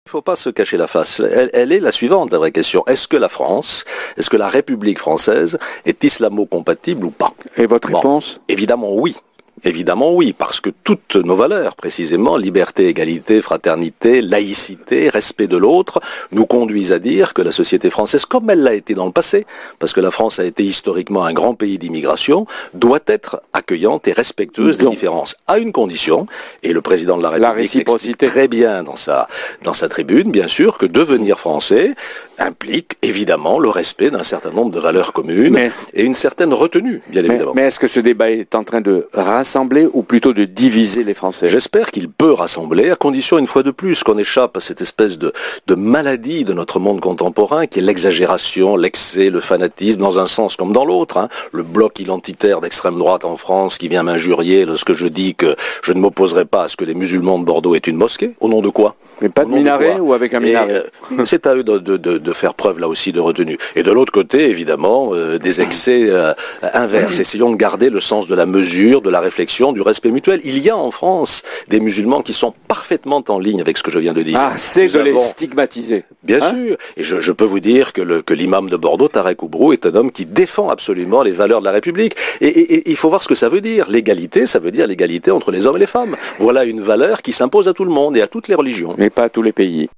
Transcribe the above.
Il ne faut pas se cacher la face. Elle est la suivante, la vraie question. Est-ce que la France, est-ce que la République française est islamo-compatible ou pas? Et votre réponse? Évidemment oui. Évidemment oui, parce que toutes nos valeurs, précisément, liberté, égalité, fraternité, laïcité, respect de l'autre, nous conduisent à dire que la société française, comme elle l'a été dans le passé, parce que la France a été historiquement un grand pays d'immigration, doit être accueillante et respectueuse des différences, à une condition, et le président de la République l'explique très bien dans sa tribune, bien sûr, que devenir français implique évidemment le respect d'un certain nombre de valeurs communes et une certaine retenue, bien évidemment. Mais est-ce que ce débat est en train de rassembler ou plutôt de diviser les Français? J'espère qu'il peut rassembler, à condition, une fois de plus, qu'on échappe à cette espèce de maladie de notre monde contemporain, qui est l'exagération, l'excès, le fanatisme, dans un sens comme dans l'autre. Hein. Le bloc identitaire d'extrême droite en France qui vient m'injurier lorsque je dis que je ne m'opposerai pas à ce que les musulmans de Bordeaux aient une mosquée. Au nom de quoi? Mais pas de minaret ou avec un minaret? C'est à eux de faire preuve là aussi de retenue. Et de l'autre côté, évidemment, des excès inverses. Essayons de garder le sens de la mesure, de la réflexion, du respect mutuel. Il y a en France des musulmans qui sont parfaitement en ligne avec ce que je viens de dire. Ah, c'est de les stigmatiser. Bien sûr. Et je peux vous dire que l'imam de Bordeaux, Tarek Oubrou, est un homme qui défend absolument les valeurs de la République. Et il faut voir ce que ça veut dire. L'égalité, ça veut dire l'égalité entre les hommes et les femmes. Voilà une valeur qui s'impose à tout le monde et à toutes les religions. Mais pas à tous les pays.